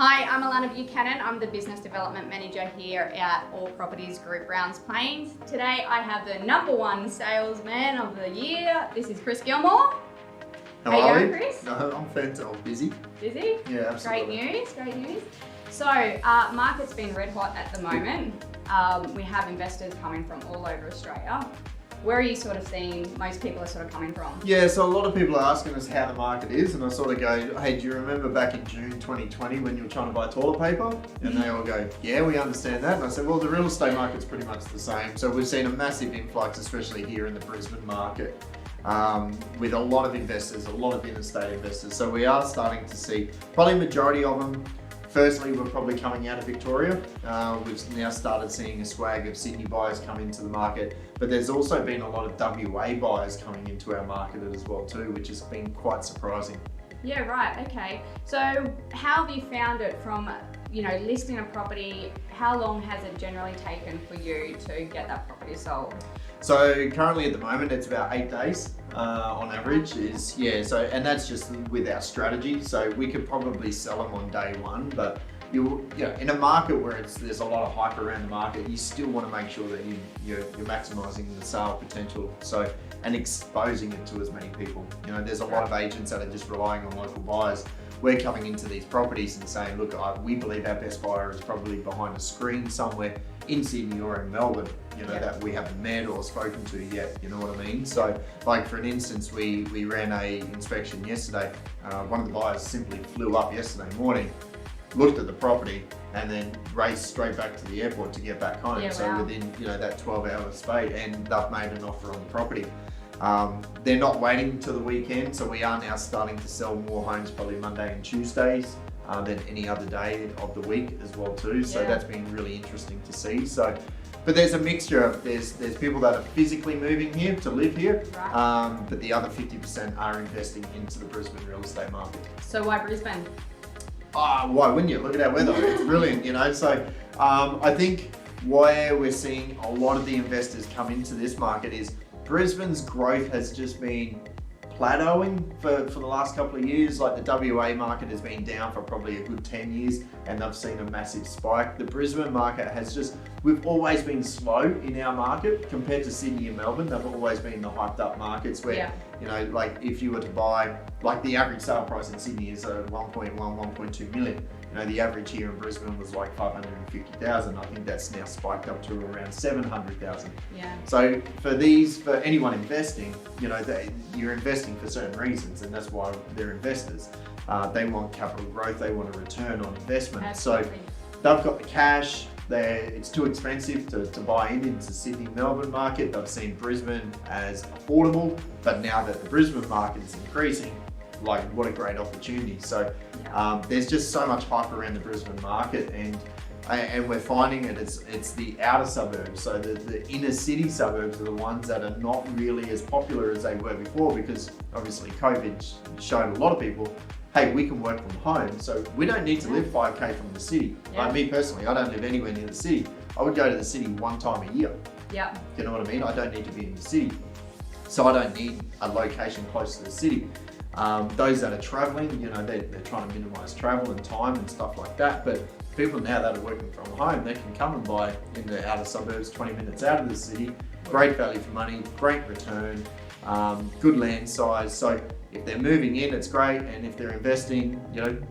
Hi, I'm Alana Buchanan. I'm the Business Development Manager here at All Properties Group Rounds Plains. Today I have the #1 salesman of the year. This is Chris Gilmour. How are you you? going, Chris? No, I'm fantastic. I'm busy. Busy? Yeah, absolutely. Great news. So, market's been red hot at the moment. We have investors coming from all over Australia. Where are you sort of seeing most people are sort of coming from? Yeah, so a lot of people are asking us how the market is, and I sort of go, hey, do you remember back in June 2020 when you were trying to buy toilet paper? And they all go, yeah, we understand that. And I said, well, the real estate market's pretty much the same. So we've seen a massive influx, especially here in the Brisbane market, with a lot of investors, a lot of interstate investors. So we are starting to see probably a majority of them. Firstly, we're probably coming out of Victoria. We've now started seeing a swag of Sydney buyers come into the market, but there's also been a lot of WA buyers coming into our market as well too, which has been quite surprising. Yeah, right, okay. So how have you found it from, listing a property? How long has it generally taken for you to get that property sold? So currently at the moment, it's about 8 days on average and that's just with our strategy. So we could probably sell them on day one, but in a market where there's a lot of hype around the market, you still want to make sure that you're maximising the sale potential. So, and exposing it to as many people. There's a lot of agents that are just relying on local buyers. We're coming into these properties and saying, look, we believe our best buyer is probably behind a screen somewhere in Sydney or in Melbourne, that we haven't met or spoken to yet, you know what I mean? So, like for an instance, we ran a inspection yesterday. One of the buyers simply flew up yesterday morning, looked at the property, and then raced straight back to the airport to get back home. Within that 12-hour space, and they've made an offer on the property. They're not waiting till the weekend, so we are now starting to sell more homes probably Monday and Tuesdays than any other day of the week as well too. So that's been really interesting to see. So, but there's a mixture of there's people that are physically moving here to live here, but the other 50% are investing into the Brisbane real estate market. So why Brisbane? Why wouldn't you? Look at our weather, it's brilliant, So I think where we're seeing a lot of the investors come into this market is Brisbane's growth has just been plateauing for the last couple of years. Like the WA market has been down for probably a good 10 years and they've seen a massive spike. The Brisbane market we've always been slow in our market compared to Sydney and Melbourne. They've always been the hyped up markets where, like if you were to buy, like the average sale price in Sydney is 1.1, 1.2 million. The average here in Brisbane was like 550,000. I think that's now spiked up to around 700,000. Yeah. So for anyone investing, you're investing for certain reasons, and that's why they're investors. They want capital growth, they want a return on investment. Absolutely. So they've got the cash. It's too expensive to buy into Sydney, Melbourne market. They've seen Brisbane as affordable, but now that the Brisbane market is increasing, like what a great opportunity. So there's just so much hype around the Brisbane market, and we're finding it's the outer suburbs. So the inner city suburbs are the ones that are not really as popular as they were before, because obviously COVID showed a lot of people, hey, we can work from home, so we don't need to live 5K from the city. Like me personally, I don't live anywhere near the city. I would go to the city one time a year. Yeah. You know what I mean? I don't need to be in the city. So I don't need a location close to the city. Those that are traveling, they're trying to minimize travel and time and stuff like that. But people now that are working from home, they can come and buy in the outer suburbs, 20 minutes out of the city. Great value for money, great return, good land size. So if they're moving in, it's great. And if they're investing,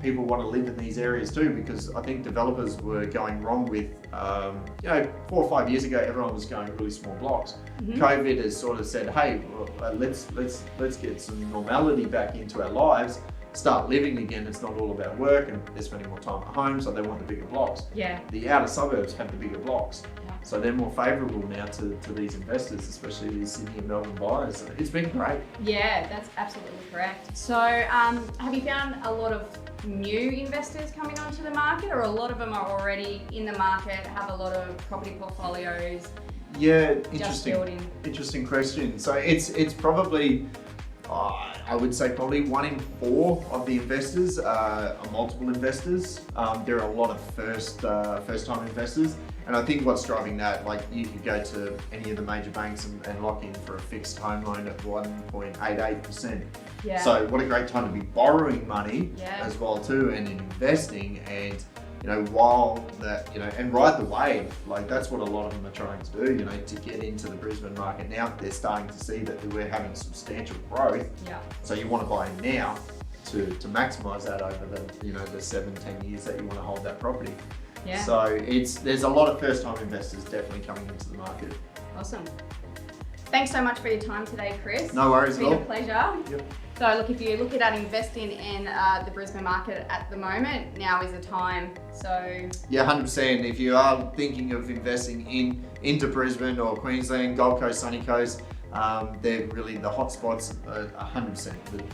people want to live in these areas too, because I think developers were going wrong with, 4 or 5 years ago, everyone was going really small blocks. Mm-hmm. COVID has sort of said, hey, let's get some normality back into our lives, start living again. It's not all about work, and they're spending more time at home, so they want the bigger blocks. Yeah. The outer suburbs have the bigger blocks. So they're more favourable now to these investors, especially these Sydney and Melbourne buyers. It's been great. Yeah, that's absolutely correct. So have you found a lot of new investors coming onto the market, or a lot of them are already in the market, have a lot of property portfolios? Yeah, interesting question. So it's probably, I would say probably 1 in 4 of the investors are multiple investors. There are a lot of first-time investors, and I think what's driving that, like you could go to any of the major banks and lock in for a fixed home loan at 1.88%. Yeah. So what a great time to be borrowing money Yeah. as well too, and investing, and while that, and ride the wave. Like that's what a lot of them are trying to do, to get into the Brisbane market now. They're starting to see that we're having substantial growth. Yeah. So you want to buy in now to maximise that over the, the 7-10 years that you want to hold that property. Yeah. So there's a lot of first-time investors definitely coming into the market. Awesome. Thanks so much for your time today, Chris. No worries It's at been all. a pleasure. Yep. So look, if you're looking at investing in the Brisbane market at the moment, now is the time. So Yeah, 100%. If you are thinking of investing into Brisbane or Queensland, Gold Coast, Sunny Coast, they're really the hot spots. 100%.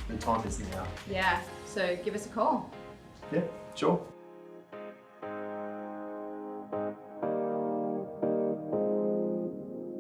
The time is now. yeah, so give us a call. Yeah, sure.